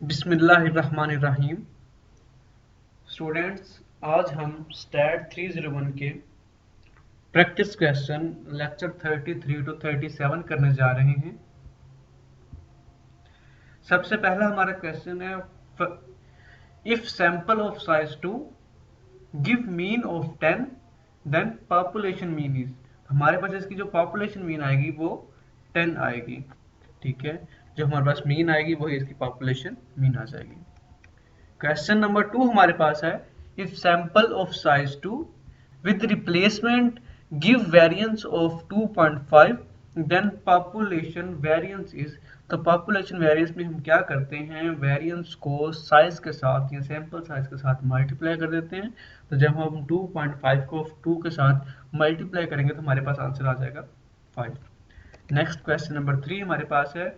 बिस्मिल्लाहिर्रहमानिर्रहीम। स्टूडेंट्स, आज हम स्टैट 301 के प्रैक्टिस क्वेश्चन लेक्चर 33 टू 37 करने जा रहे हैं। सबसे पहला हमारा क्वेश्चन है, if sample of size 2 give mean of 10 then population mean is. हमारे पास इसकी जो पॉपुलेशन मीन आएगी वो 10 आएगी। ठीक है, जो हमारे पास मीन आएगी वही इसकी पॉपुलेशन मीन आ जाएगी। क्वेश्चन नंबर 2 हमारे पास है, if sample of size 2 with replacement give variance of 2.5 then population variance is. तो पॉपुलेशन वेरिएंस में हम क्या करते हैं, वेरिएंस को साइज के साथ या सैंपल साइज के साथ मल्टीप्लाई कर देते हैं। तो जब हम 2.5 को 2 के साथ मल्टीप्लाई करेंगे तो हमारे पास आंसर आ जाएगा 5। नेक्स्ट क्वेश्चन नंबर 3 हमारे पास है,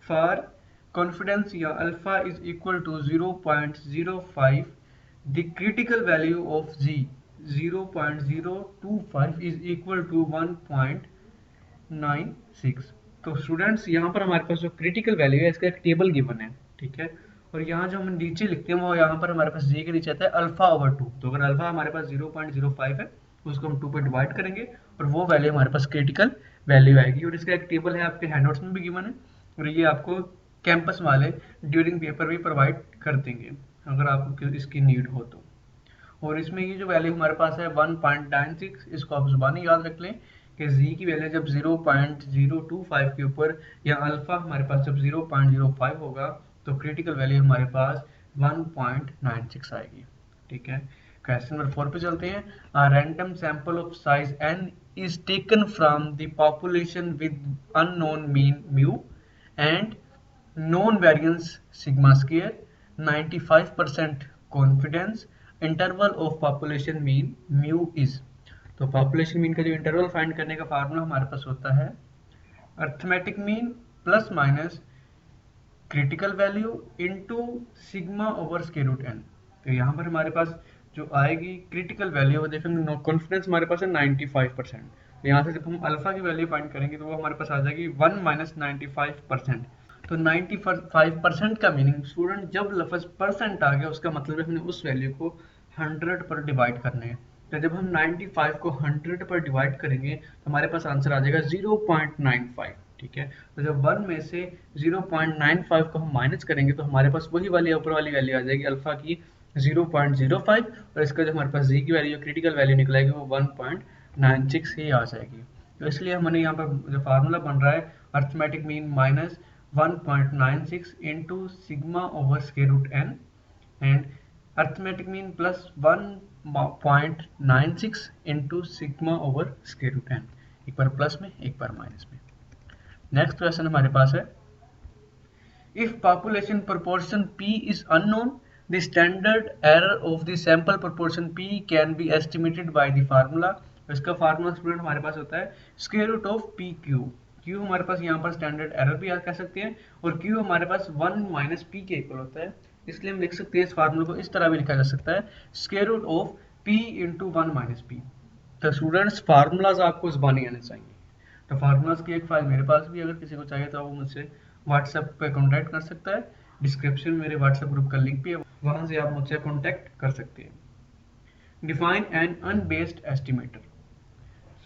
फॉर confidence या alpha is equal to 0.05 the critical value of z 0.025 is equal to 1.96। तो स्टूडेंट्स यहाँ पर हमारे पास जो क्रिटिकल वैल्यू है इसका एक टेबल गिवन है। ठीक है, और यहाँ जो हम नीचे लिखते हैं वो यहाँ पर हमारे पास जी के नीचे आता है अल्फा ओवर 2। तो अगर अल्फा हमारे पास 0.05 है उसको हम 2 पे डिवाइड करेंगे और वो वैल्यू हमारे पास क्रिटिकल वैल्यू आएगी। और इसका एक टेबल है, आपके हैंडआउट्स में भी गिवन है और ये आपको कैंपस वाले ड्यूरिंग पेपर भी प्रोवाइड कर देंगे अगर आपको इसकी नीड हो तो। और इसमें ये जो वैल्यू हमारे पास है 1.96, इसको आप जुबानी याद रख लें कि z की वैल्यू जब 0.025 के ऊपर या अल्फा हमारे पास जब 0.05 होगा तो क्रिटिकल वैल्यू हमारे पास 1.96 आएगी। ठीक है, क्वेश्चन नंबर 4 पे चलते हैं। A random sample of size n is taken from the population with unknown mean mu and known variance sigma square, 95% confidence, interval of population mean mu is। तो population mean का जो interval find करने का formula हमारे पास होता है arithmetic mean plus minus critical value into sigma over square root n। तो यहाँ पर हमारे पास जो आएगी क्रिटिकल वैल्यू वो देखेंगे, कॉन्फिडेंस हमारे पास है 95%। तो यहाँ से जब हम अल्फा की वैल्यू फाइंड करेंगे तो वो हमारे पास आ जाएगी 1 माइनस 95%। तो 95% का मीनिंग स्टूडेंट जब लफ्ज परसेंट आ गया उसका मतलब है हमने उस वैल्यू को 100 पर डिवाइड करना है। तो जब हम 95 को 100 पर डिवाइड करेंगे तो हमारे पास आंसर आ जाएगा 0.95। ठीक है, तो जब 1 में से 0.95 को हम माइनस करेंगे तो हमारे पास वही वाली ऊपर वाली वैल्यू आ जाएगी अल्फा की 0.05 और इसका जो हमारे पास जी की वैल्यू क्रिटिकल वैल्यू निकलेगी वो 1.96 ही आ जाएगी। तो इसलिए हमने यहाँ पर जो फार्मूला बन रहा है arithmetic mean minus 1.96 into sigma over square root n and arithmetic mean plus 1.96 into sigma over square root n। एक बार प्लस में एक बार माइनस में। नेक्स्ट क्वेश्चन हमारे पास है, if population proportion p is unknown the standard error of the sample proportion p can be estimated by the formula। इसका formula student हमारे पास होता है square root of P Q. Q हमारे पास यहाँ पर स्टैंडर्ड एरर भी कह सकते हैं और क्यू हमारे पास 1 माइनस पी के इक्वल होता है, इसलिए हम लिख सकते हैं इस फार्मूले को इस तरह भी लिखा जा सकता है square root of P into 1 minus P. तो स्टूडेंट्स फार्मूलाज आपको जुबानी आने चाहिए। तो फार्मूलाज की एक फाइल मेरे पास भी, अगर किसी को चाहिए तो वो मुझसे व्हाट्सएप पे कॉन्टैक्ट कर सकता है। डिस्क्रिप्शन में मेरे व्हाट्सएप ग्रुप का लिंक भी है, वहाँ से आप मुझसे कॉन्टैक्ट कर सकते हैं। Define an unbiased estimator.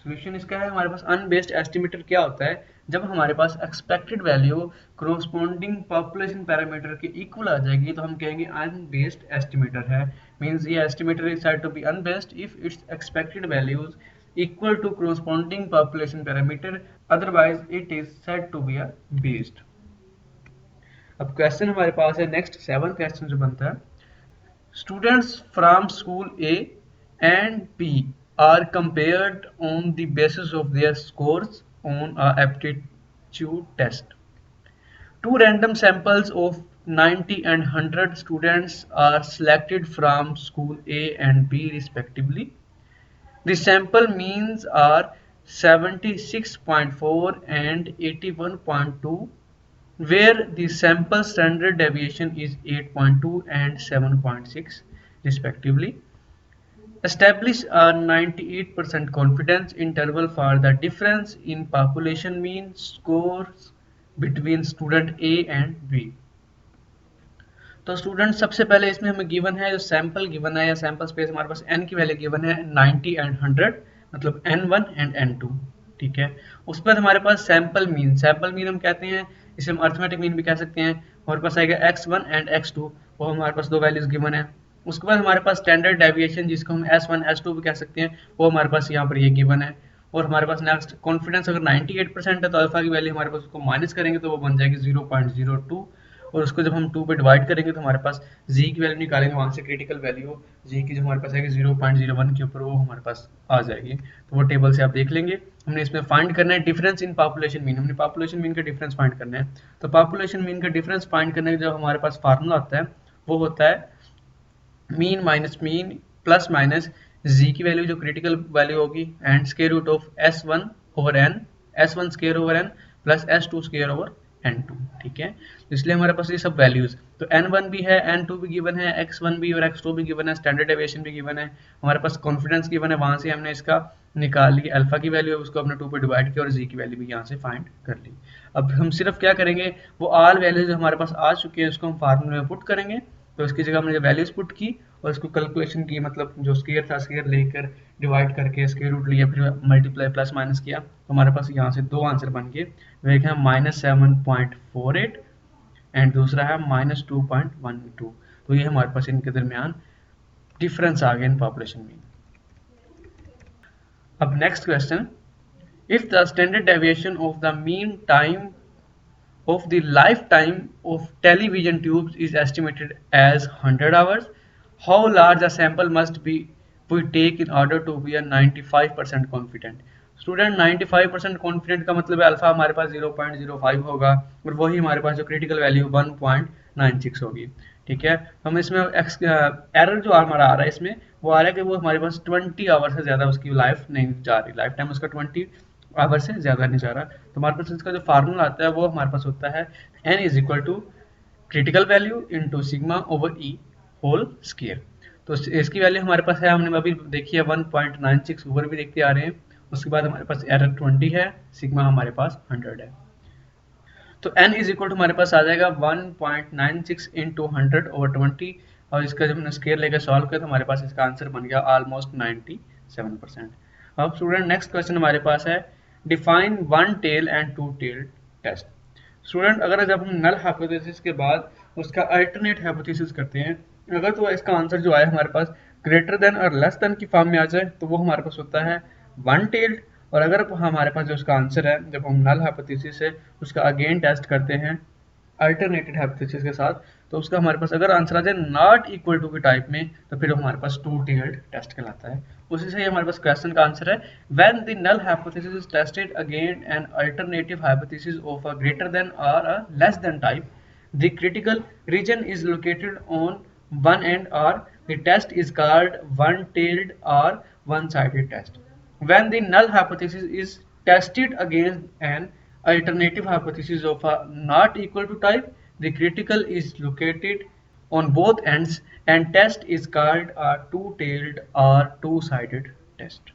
Solution इसका है, हमारे पास अनबेस्ड एस्टिमेटर क्या होता है, जब हमारे पास expected value corresponding population parameter के इक्वल आ जाएगी तो हम कहेंगे अनबेस्ड एस्टिमेटर है। मींस ये estimator is said to be unbiased if its expected values equal to corresponding population parameter, otherwise it is said to be biased. अब question हमारे पास है नेक्स्ट 7 क्वेश्चन जो बनता है, students from school A and B are compared on the basis of their scores on a aptitude test. Two random samples of 90 and 100 students are selected from school A and B respectively. The sample means are 76.4 and 81.2, where the sample standard deviation is 8.2 and 7.6 respectively. Establish a 98% confidence interval for the difference in population mean scores between student A and B। तो student सबसे पहले इसमें हमें given है जो sample given है या sample space हमारे पास n की वैल्यू गिवन है 90 एंड 100, मतलब n1 एंड n2, ठीक है। उसके बाद हमारे पास सैंपल मीन हम कहते हैं, इसे हम अर्थमेटिक मीन भी कह सकते हैं। हमारे पास आएगा x1 एंड x2, वो हमारे पास दो वैल्यूज गिवन है। उसके बाद हमारे पास स्टैंडर्ड डेविएशन जिसको हम s1 s2 भी कह सकते हैं, वो हमारे पास यहाँ पर ये गिवन है। और हमारे पास नेक्स्ट कॉन्फिडेंस अगर 98% है तो अल्फा की वैल्यू हमारे पास उसको माइनस करेंगे तो वो बन जाएगी 0.02, और उसको जब हम 2 पे डिवाइड करेंगे तो हमारे पास जी की वैल्यू निकालेंगे, वहाँ से क्रिटिकल वैल्यू जी की जो हमारे पास आएगी 0.01 के ऊपर वो हमारे पास आ जाएगी। तो वो टेबल से आप देख लेंगे। हमने इसमें फाइंड करना है डिफरेंस इन पॉपुलेशन मीन, हमने पॉपुलेशन मीन का डिफरेंस फाइंड करना है। तो पॉपुलेशन मीन का डिफरेंस फाइंड करने का जो हमारे पास फार्मूला होता है वो होता है mean minus mean plus minus Z की वैल्यू जो क्रिटिकल वैल्यू होगी and square root of s1 over n, s1 square over n plus s2 square over n2, ठीक है। तो इसलिए हमारे पास ये सब वैल्यूज, तो n1 भी है, n2 भी गिवन है, x1 भी और x2 भी गिवन है, स्टैंडर्ड डेविएशन भी गिवन है, हमारे पास कॉन्फिडेंस गिवन है, वहां से हमने इसका निकाल ली अल्फा की वैल्यू है, उसको हमने 2 पे डिवाइड किया और जी की वैल्यू भी यहाँ से फाइंड कर ली। अब हम सिर्फ क्या करेंगे, वो ऑल वैल्यूज हमारे पास आ चुके हैं उसको हम फार्मूले में पुट करेंगे। तो इसकी जगह हमने वैल्यूज पुट की और इसको कैलकुलेशन की, मतलब जो स्क्वायर था स्क्वायर लेकर डिवाइड करके स्क्वायर रूट लिया, फिर मल्टीप्लाई प्लस माइनस किया, तो हमारे पास यहाँ से दो आंसर बन गए। एक है -7.48 एंड दूसरा है -2.12। तो ये हमारे पास इनके दरमियान डिफरेंस आ गया इन पॉपुलेशन में। अब next question, if the standard deviation of the mean time of the lifetime of television tubes is estimated as 100 hours, how large a sample must be we take in order to be a 95% confident? Student 95% confident का मतलब है alpha हमारे पास 0.05 होगा और वही हमारे पास जो critical value 1.96 होगी, ठीक है। हम इसमें एरर जो हमारा आ रहा है इसमें वो आ रहा है कि वो हमारे पास 20 आवर से ज़्यादा उसकी लाइफ नहीं जा रही, लाइफ टाइम उसका 20 आवर से ज़्यादा नहीं जा रहा। तो हमारे पास इसका जो फार्मूला आता है वो हमारे पास होता है n is equal to critical value into sigma over E whole square. तो इसकी वैल्यू हमारे पास है, हमने अभी देखी है 1.96, ऊपर भी देखते आ रहे हैं। उसके बाद हमारे पास एरर 20 है, सिग्मा हमारे पास 100 है। तो n इज इक्वल टू हमारे पास आ जाएगा 1.96 इंटू 100 ओवर 20, और इसका जब हमने स्क्वायर लेकर सॉल्व किया तो हमारे पास इसका आंसर बन गया ऑलमोस्ट 97%। अब स्टूडेंट नेक्स्ट क्वेश्चन हमारे पास है define one tail and two tail test. Student अगर जब हम नल हाइपोथेसिस के बाद उसका अल्टरनेट हाइपोथेसिस करते हैं, अगर तो इसका आंसर जो आए हमारे पास ग्रेटर देन और लेस देन की फॉर्म में आ जाए तो वो हमारे पास होता है वन टेल्ड। और अगर हमारे पास जो उसका आंसर है जब हम नल हाइपोथेसिस है उसका अगेन टेस्ट करते हैं अल्टरनेटेड हाइपोथेसिस के साथ, तो उसका हमारे पास अगर आंसर आ जाए नॉट इक्वल टू के टाइप में तो फिर हमारे पास टू टेल्ड टेस्ट कहलाता है। उसी से हमारे पास क्वेश्चन का आंसर है when the null hypothesis is tested again an alternative hypothesis of a greater than or a less than type, the critical region is located on one end or the test is called one-tailed or one-sided test. When the null hypothesis is tested against an alternative hypothesis of a not equal to type, the critical is located on both ends and test is called a two-tailed or two-sided test.